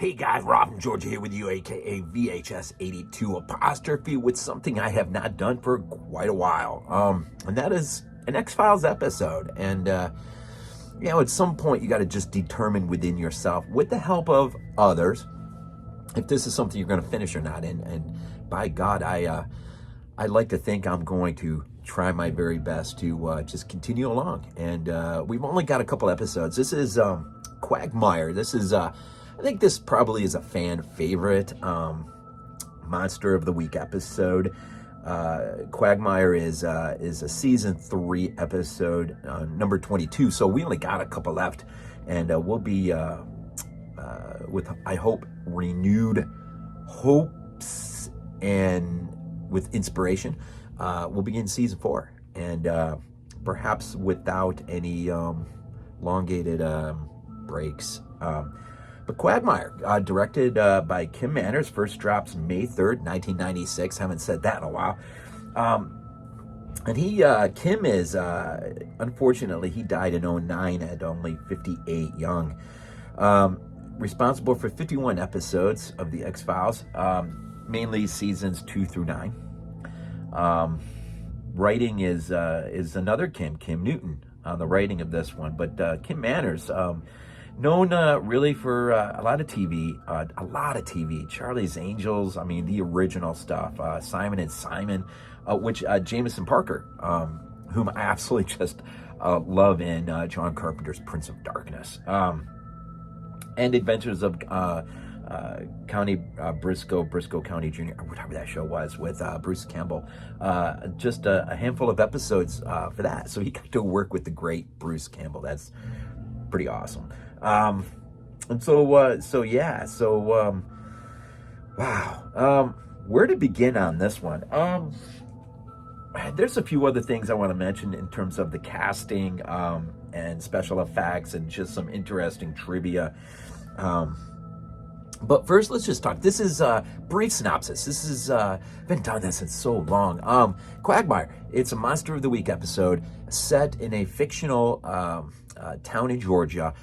Hey guys, Rob from Georgia here with you, aka VHS82 apostrophe, with something I have not done for quite a while. And that is an X-Files episode. And at some point you got to just determine within yourself, with the help of others, if this is something you're going to finish or not. And by God, I like to think I'm going to try my very best to just continue along. And we've only got a couple episodes. This is Quagmire. This is I think this probably is a fan favorite Monster of the Week episode. Quagmire is a season 3 episode, number 22. So we only got a couple left, and we'll be with, I hope, renewed hopes and with inspiration. We'll begin season 4, and perhaps without any elongated breaks. But Quagmire, directed by Kim Manners, first drops May 3rd, 1996. Haven't said that in a while. And Kim is, unfortunately, he died in 2009 at only 58 young. Responsible for 51 episodes of the X-Files, mainly seasons 2 through 9. Writing is another Kim Newton on the writing of this one. But Kim Manners, known really for a lot of TV, Charlie's Angels, I mean, the original stuff, Simon and Simon, which Jameson Parker, whom I absolutely just love in John Carpenter's Prince of Darkness, and Adventures of County Briscoe County Jr., or whatever that show was, with Bruce Campbell. Just a handful of episodes for that. So he got to work with the great Bruce Campbell. That's pretty awesome. Wow. Where to begin on this one? There's a few other things I want to mention in terms of the casting, and special effects, and just some interesting trivia. But first, let's just talk. This is brief synopsis. This is been done this in so long. Quagmire. It's a Monster of the Week episode set in a fictional town in Georgia,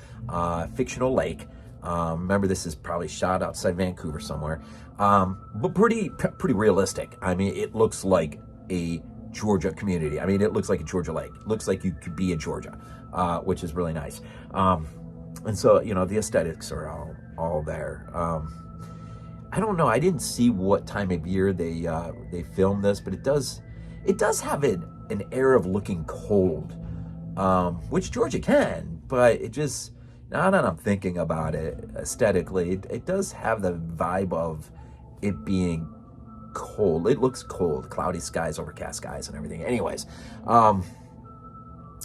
fictional lake. Remember, this is probably shot outside Vancouver somewhere, but pretty realistic. I mean, it looks like a Georgia community. I mean, it looks like a Georgia lake. It looks like you could be in Georgia, which is really nice. And so, the aesthetics are all there. I don't know. I didn't see what time of year they filmed this, but it does have an air of looking cold, which Georgia can, but it just, now that I'm thinking about it aesthetically, it does have the vibe of it being cold. It looks cold, cloudy skies, overcast skies, and everything. Anyways,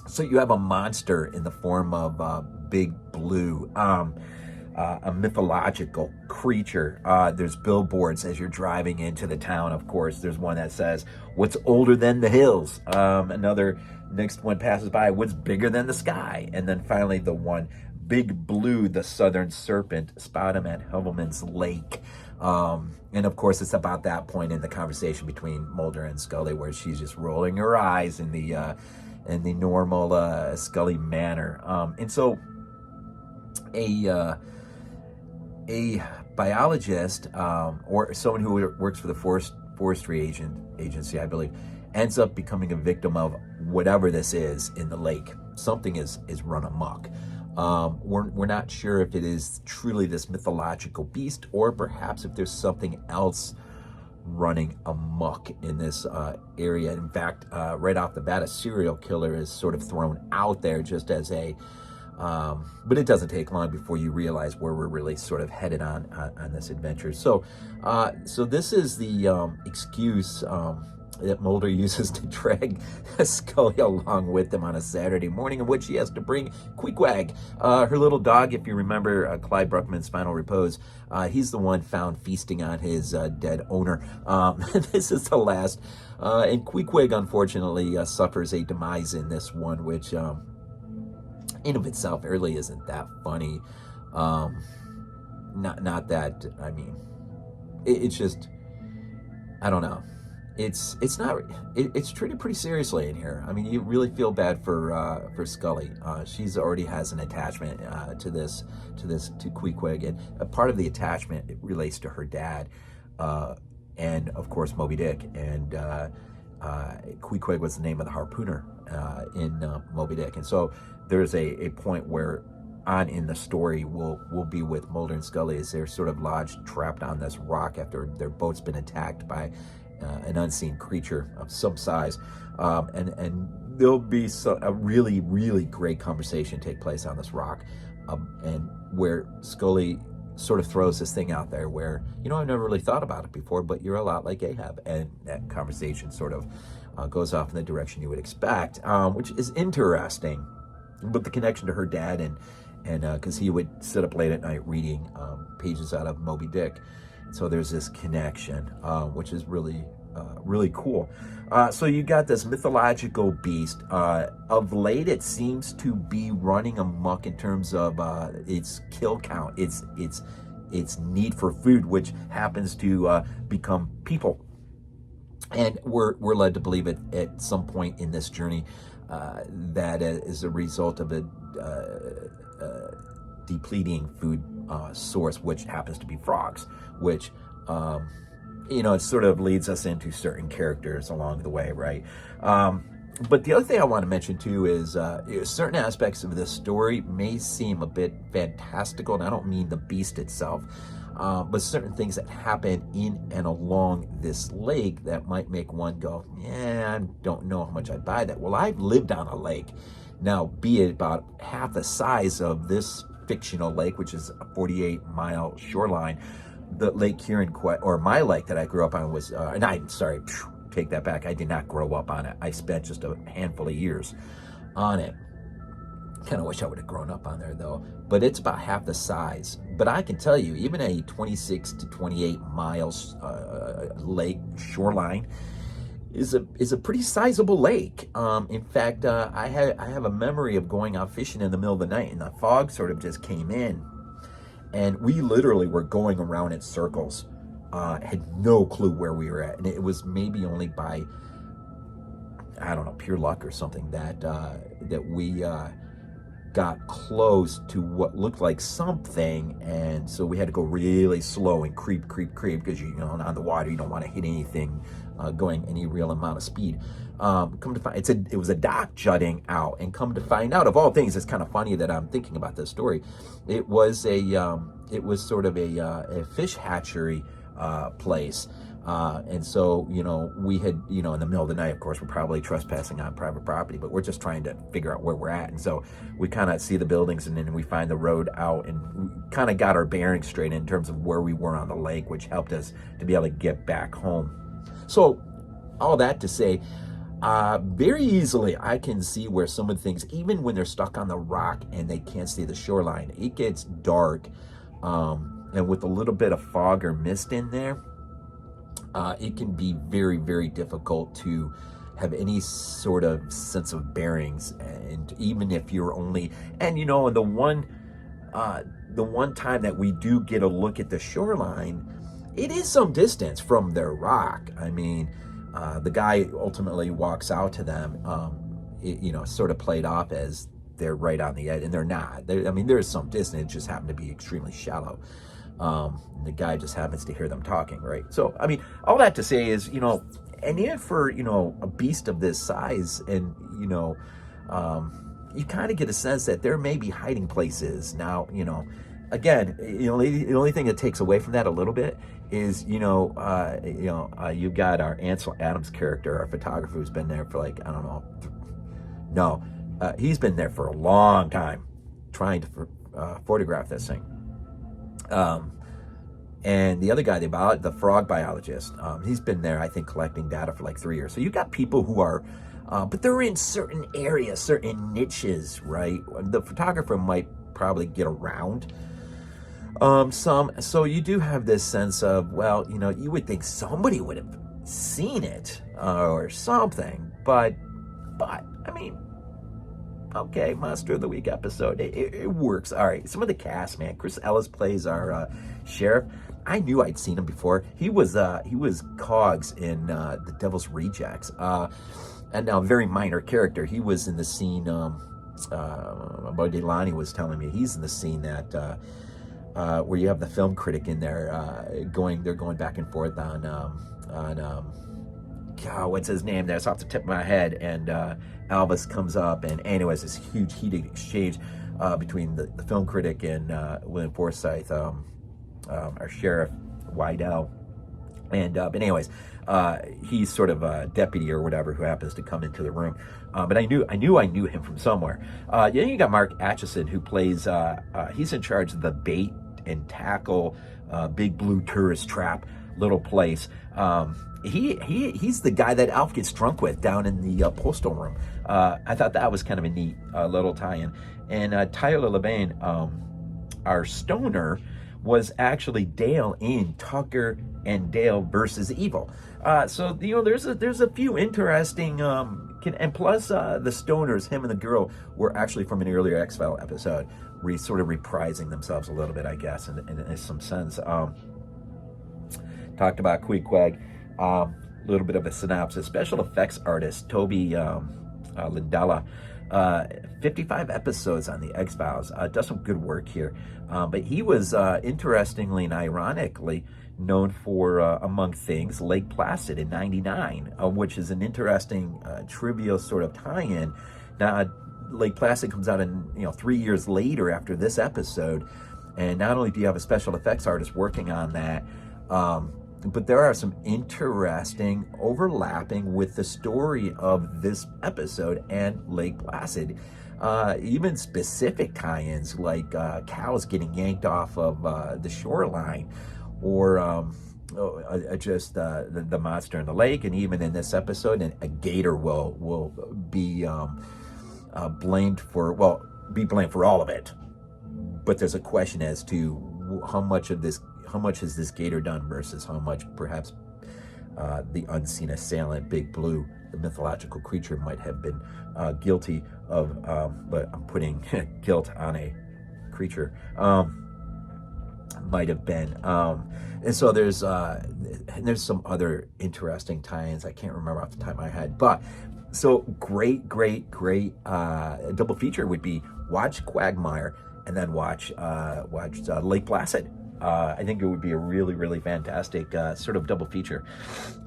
so you have a monster in the form of Big Blue, a mythological creature. There's billboards as you're driving into the town. Of course, there's one that says, "What's older than the hills?" Another, next one passes by, "What's bigger than the sky?" And then finally the one, "Big Blue, the Southern Serpent, spot him at Helvelman's Lake." And of course, it's about that point in the conversation between Mulder and Scully where she's just rolling her eyes in the normal Scully manner. And so a biologist, or someone who works for the forestry agency, I believe, ends up becoming a victim of whatever this is in the lake. Something is run amok. We're not sure if it is truly this mythological beast, or perhaps if there's something else running amok in this area. In fact, right off the bat, a serial killer is sort of thrown out there just as a but it doesn't take long before you realize where we're really sort of headed on this adventure. So this is the excuse that Mulder uses to drag Scully along with him on a Saturday morning, in which he has to bring Queequeg, her little dog. If you remember Clyde Bruckman's Final Repose, he's the one found feasting on his dead owner. This is the last, and Queequeg unfortunately suffers a demise in this one, which in of itself really isn't that funny. Not that, I mean, it's just, I don't know. it's not it's treated pretty seriously in here. I mean, you really feel bad for Scully. She's already has an attachment to Queequeg, and a part of the attachment, it relates to her dad, and of course Moby Dick. And Queequeg was the name of the harpooner in Moby Dick. And so there's a point where on in the story we'll be with Mulder and Scully as they're sort of lodged, trapped on this rock after their boat's been attacked by an unseen creature of some size, and there'll be a really, really great conversation take place on this rock, and where Scully sort of throws this thing out there where, I've never really thought about it before, but you're a lot like Ahab. And that conversation sort of goes off in the direction you would expect, which is interesting. But the connection to her dad, and because he would sit up late at night reading pages out of Moby Dick. So there's this connection, which is really, really cool. So you got this mythological beast. Of late, it seems to be running amok in terms of its kill count, its need for food, which happens to become people. And we're led to believe it at some point in this journey that is a result of a depleting food source, which happens to be frogs, which it sort of leads us into certain characters along the way, right? But the other thing I want to mention too is certain aspects of this story may seem a bit fantastical, and I don't mean the beast itself, but certain things that happen in and along this lake that might make one go, I don't know how much I'd buy that. Well, I've lived on a lake. Now, be it about half the size of this fictional lake, which is a 48-mile shoreline. The lake here or my lake that I grew up on was, take that back. I did not grow up on it. I spent just a handful of years on it. Kind of wish I would have grown up on there though. But it's about half the size. But I can tell you, even a 26 to 28 miles lake shoreline is a pretty sizable lake. In fact, I have a memory of going out fishing in the middle of the night, and the fog sort of just came in, and we literally were going around in circles. Had no clue where we were at, and it was maybe only by, I don't know, pure luck or something that we got close to what looked like something, and so we had to go really slow and creep because on the water you don't want to hit anything going any real amount of speed. Come to find it was a dock jutting out, and come to find out, of all things, it's kind of funny that I'm thinking about this story. It was sort of a fish hatchery place. And so, we had, in the middle of the night, of course, we're probably trespassing on private property, but we're just trying to figure out where we're at. And so we kind of see the buildings, and then we find the road out, and we kind of got our bearings straight in terms of where we were on the lake, which helped us to be able to get back home. So all that to say, very easily I can see where some of the things, even when they're stuck on the rock and they can't see the shoreline, it gets dark. And with a little bit of fog or mist in there, it can be very, very difficult to have any sort of sense of bearings. And even if you're only, and the one time that we do get a look at the shoreline, it is some distance from their rock. I mean, the guy ultimately walks out to them, sort of played off as they're right on the edge, and they're not. There's some distance, it just happened to be extremely shallow. The guy just happens to hear them talking, right? So, all that to say is, and even for, a beast of this size, and, you kind of get a sense that there may be hiding places. Now, again, the only thing that takes away from that a little bit is, you've got our Ansel Adams character, our photographer, who's been there for like, I don't know. He's been there for a long time trying to photograph this thing. And the other guy, the frog biologist, he's been there, I think, collecting data for like 3 years. So you've got people who are, but they're in certain areas, certain niches, right? The photographer might probably get around some. So you do have this sense of, well, you would think somebody would have seen it or something. But okay, Monster of the Week episode. It works. All right, some of the cast, man. Chris Ellis plays our sheriff. I knew I'd seen him before. He was Cogs in The Devil's Rejects, and now a very minor character. He was in the scene. Delani was telling me he's in the scene that where you have the film critic in there they're going back and forth on God, what's his name? That's off the tip of my head. And Elvis comes up, and anyways, this huge heated exchange between the film critic and William Forsythe, our sheriff Wydell. And but anyways, he's sort of a deputy or whatever who happens to come into the room. But I knew him from somewhere. Then you got Mark Acheson, who plays. He's in charge of the bait and tackle, big blue tourist trap little place. He's the guy that Alf gets drunk with down in the postal room. I thought that was kind of a neat little tie-in. And Tyler Labine, our stoner, was actually Dale in Tucker and Dale versus Evil. So there's a few interesting and plus the stoners, him and the girl, were actually from an earlier X-File episode, sort of reprising themselves a little bit, I guess, in some sense. Talked about Quag. A little bit of a synopsis. Special effects artist Toby Lindella. 55 episodes on the X-Files. Does some good work here. But he was, interestingly and ironically, known for, among things, Lake Placid in '99, which is an interesting, trivial sort of tie-in. Now, Lake Placid comes out 3 years later after this episode, and not only do you have a special effects artist working on that, but there are some interesting overlapping with the story of this episode and Lake Placid. Even specific tie-ins like cows getting yanked off of the shoreline, or just the monster in the lake. And even in this episode, a gator will be blamed for all of it. But there's a question as to how much has this gator done versus how much perhaps the unseen assailant, Big Blue, the mythological creature, might have been guilty of. But I'm putting guilt on a creature. Might have been. And so there's some other interesting tie-ins I can't remember off the top of my head. But so great double feature would be watch Quagmire and then watch Lake Placid. I think it would be a really, really fantastic sort of double feature.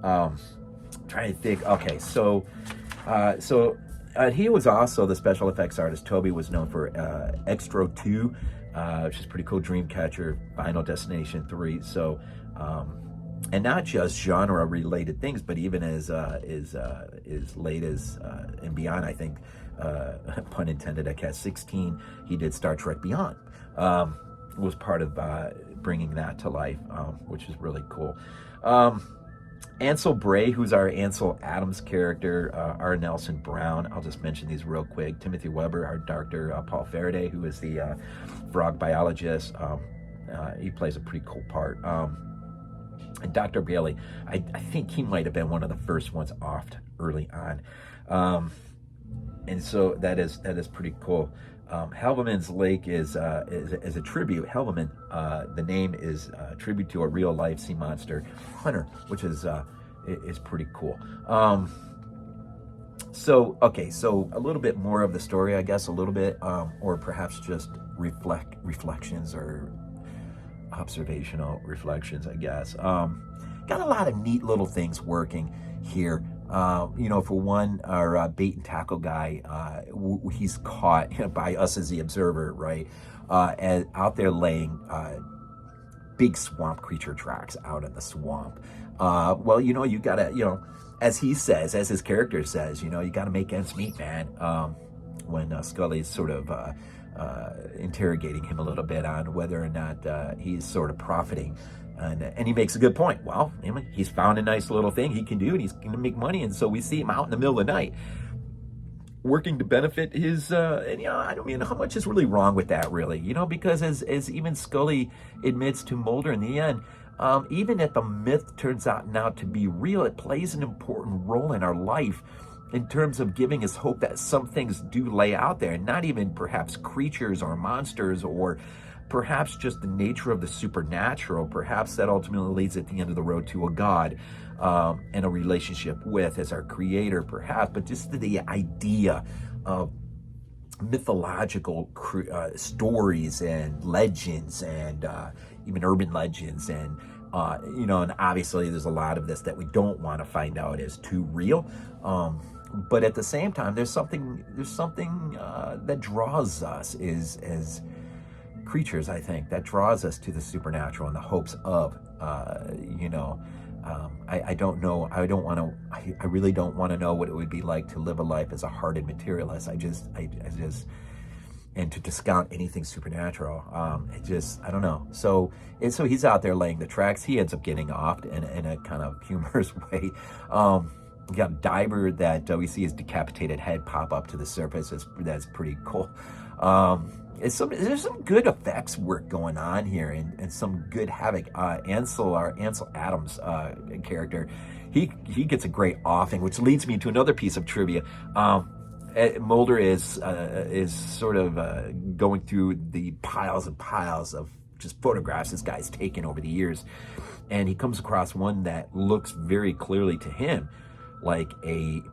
Trying to think. Okay, so he was also the special effects artist. Toby was known for Extro 2, which is pretty cool. Dreamcatcher, Final Destination 3. So, and not just genre-related things, but even as late as and beyond. I think, pun intended, at Cast 16, he did Star Trek Beyond. Was part of bringing that to life, which is really cool. Ansel Bray, who's our Ansel Adams character, R. Nelson Brown. I'll just mention these real quick. Timothy Weber, our Dr. Paul Farraday, who is the frog biologist. He plays a pretty cool part. And Dr. Bailey, I think he might have been one of the first ones offed early on. And so that is pretty cool. Helveman's Lake is a tribute. Helveman, the name is a tribute to a real life sea monster hunter, which is pretty cool. So a little bit more of the story, I guess, a little bit, or perhaps just reflections or observational reflections, I guess. Got a lot of neat little things working here. For one, our bait and tackle guy, he's caught by us as the observer, right? And out there laying big swamp creature tracks out in the swamp. You gotta, as he says, as his character says, you gotta make ends meet, man. When Scully's sort of interrogating him a little bit on whether or not he's sort of profiting. And he makes a good point. Well, he's found a nice little thing he can do, and he's going to make money. And so we see him out in the middle of the night working to benefit his, I don't mean how much is really wrong with that, really, because as even Scully admits to Mulder in the end, even if the myth turns out now to be real, it plays an important role in our life. in terms of giving us hope that some things do lay out there, and not even perhaps creatures or monsters, or perhaps just the nature of the supernatural. Perhaps that ultimately leads at the end of the road to a God and a relationship with as our creator, perhaps. But just the idea of mythological stories and legends, and even urban legends, and and obviously there's a lot of this that we don't want to find out is too real, but at the same time there's something that draws us as creatures, I think, that draws us to the supernatural in the hopes of I don't know. I really don't want to know what it would be like to live a life as a hardened materialist. I just, and to discount anything supernatural. I don't know. So he's out there laying the tracks. He ends up getting offed in a kind of humorous way. We got a diver that we see his decapitated head pop up to the surface. That's pretty cool. There's some good effects work going on here, and some good havoc. Ansel Adams character, he gets a great offing, which leads me to another piece of trivia. Mulder is sort of going through the piles and piles of just photographs this guy's taken over the years, and he comes across one that looks very clearly to him like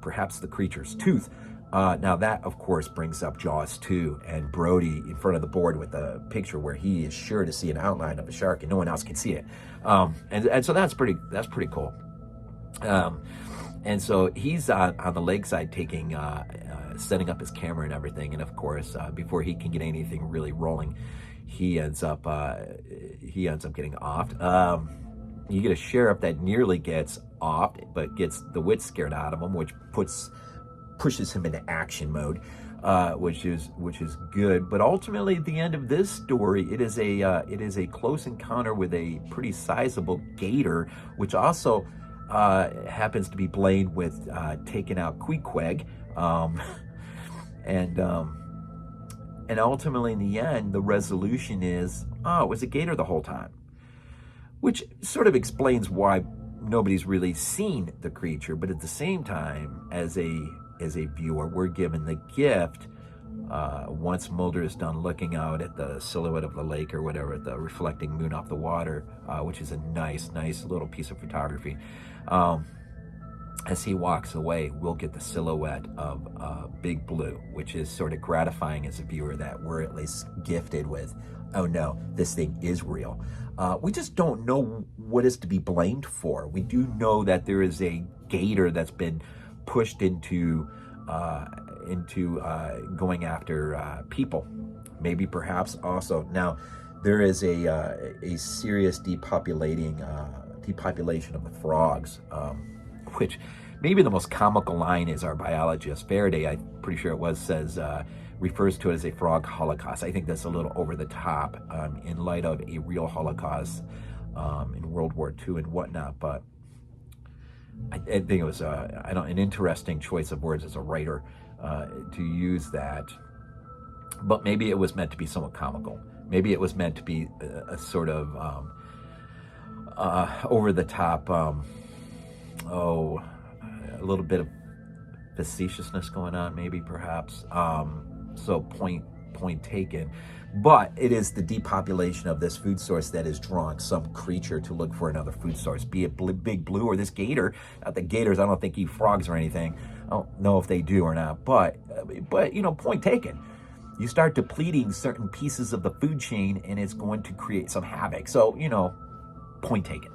perhaps the creature's tooth. Now that, of course, brings up Jaws 2 and Brody in front of the board with a picture where he is sure to see an outline of a shark and no one else can see it. And so that's pretty cool. And so he's on the lakeside setting up his camera and everything. And of course, before he can get anything really rolling, he ends up getting offed. You get a sheriff that nearly gets offed, but gets the wits scared out of him, which pushes him into action mode, which is good. But ultimately, at the end of this story, it is a close encounter with a pretty sizable gator, which also happens to be blamed with taking out Queequeg, and ultimately in the end, the resolution is, it was a gator the whole time, which sort of explains why nobody's really seen the creature. But at the same time, as a viewer, we're given the gift, once Mulder is done looking out at the silhouette of the lake or whatever, the reflecting moon off the water, which is a nice little piece of photography. As he walks away, we'll get the silhouette of Big Blue, which is sort of gratifying as a viewer that we're at least gifted with, oh no, this thing is real. We just don't know what is to be blamed for. We do know that there is a gator that's been pushed into going after people, maybe perhaps also. Now, there is a serious depopulation of the frogs, which maybe the most comical line is our biologist Farraday, I'm pretty sure it was, refers to it as a frog holocaust. I think that's a little over the top in light of a real holocaust in World War II and whatnot, but I think it was an interesting choice of words as a writer to use that. But maybe it was meant to be somewhat comical. Maybe it was meant to be a sort of over the top, a little bit of facetiousness going on, maybe perhaps. So point taken. But it is the depopulation of this food source that is drawing some creature to look for another food source, be it Big Blue or this gator. Not that gators, I don't think, eat frogs or anything. I don't know if they do or not. But point taken. You start depleting certain pieces of the food chain, and it's going to create some havoc. So, point taken.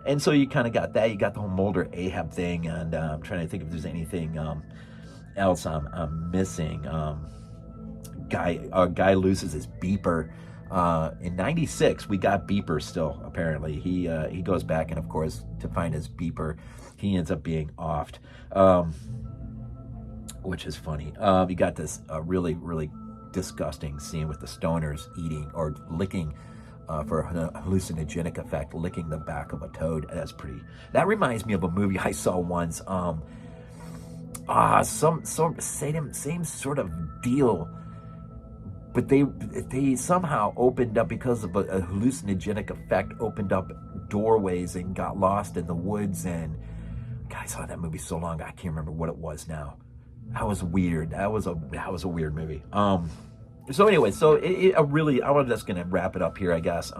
And so you kind of got that. You got the whole Mulder Ahab thing, and I'm trying to think if there's anything else I'm missing. Guy loses his beeper. In '96, we got beepers still, apparently. He goes back, and of course, to find his beeper, he ends up being offed, which is funny. You got this really, really disgusting scene with the stoners eating or licking, for a hallucinogenic effect, licking the back of a toad. That reminds me of a movie I saw once. Same sort of deal. But they somehow opened up, because of a hallucinogenic effect, opened up doorways and got lost in the woods. And God, I saw that movie so long, I can't remember what it was now. That was weird. That was a weird movie. So anyway, so I'm just gonna wrap it up here, I guess.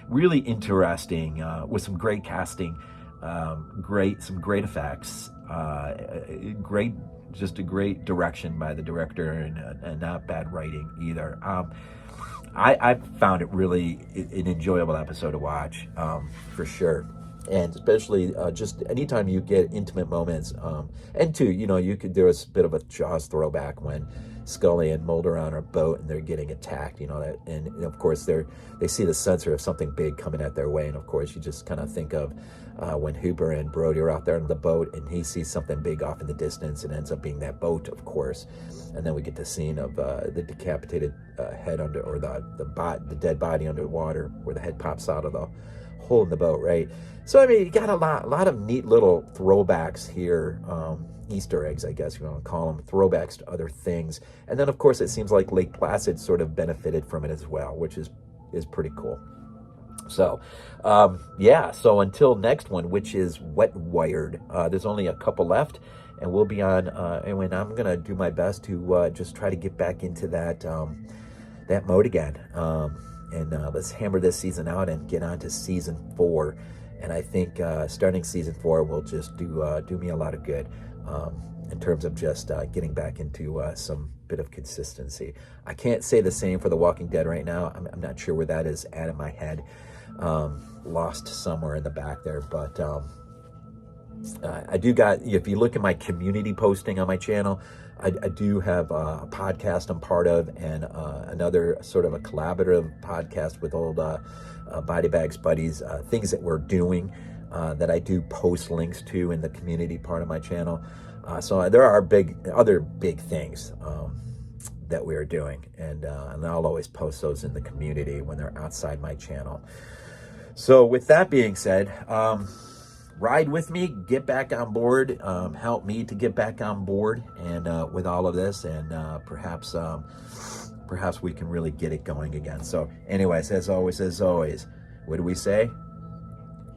Really interesting, with some great casting, some great effects, just a great direction by the director, and not bad writing either. I found it really an enjoyable episode to watch, for sure. And especially just anytime you get intimate moments, and too, there was a bit of a Jaws throwback when Scully and Mulder are on a boat and they're getting attacked, and of course they see the sensor of something big coming at their way, and of course you just kind of think of when Hooper and Brody are out there on the boat and he sees something big off in the distance, and ends up being that boat, of course. And then we get the scene of the decapitated head under, or the dead body underwater, where the head pops out of the hole in the boat, right? So I mean, you got a lot of neat little throwbacks here, Easter eggs, I guess you want to call them, throwbacks to other things. And then of course it seems like Lake Placid sort of benefited from it as well, which is pretty cool. So so until next one, which is Wet Wired, there's only a couple left, and we'll be on, and I'm gonna do my best to just try to get back into that mode again, and let's hammer this season out and get on to season 4. And I think starting season 4 will just do me a lot of good, in terms of just getting back into some bit of consistency. I can't say the same for The Walking Dead right now. I'm not sure where that is at in my head, lost somewhere in the back there. But I do got, if you look at my community posting on my channel, I do have a podcast I'm part of, and another sort of a collaborative podcast with old Body Bags buddies, things that we're doing, that I do post links to in the community part of my channel. So there are other big things that we are doing, and I'll always post those in the community when they're outside my channel. So with that being said, ride with me, get back on board, help me to get back on board, and with all of this, and perhaps we can really get it going again. So anyways, as always, what do we say?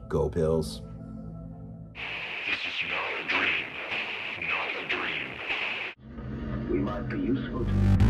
Go Bills. This is not a dream. Not a dream. We might be useful to you.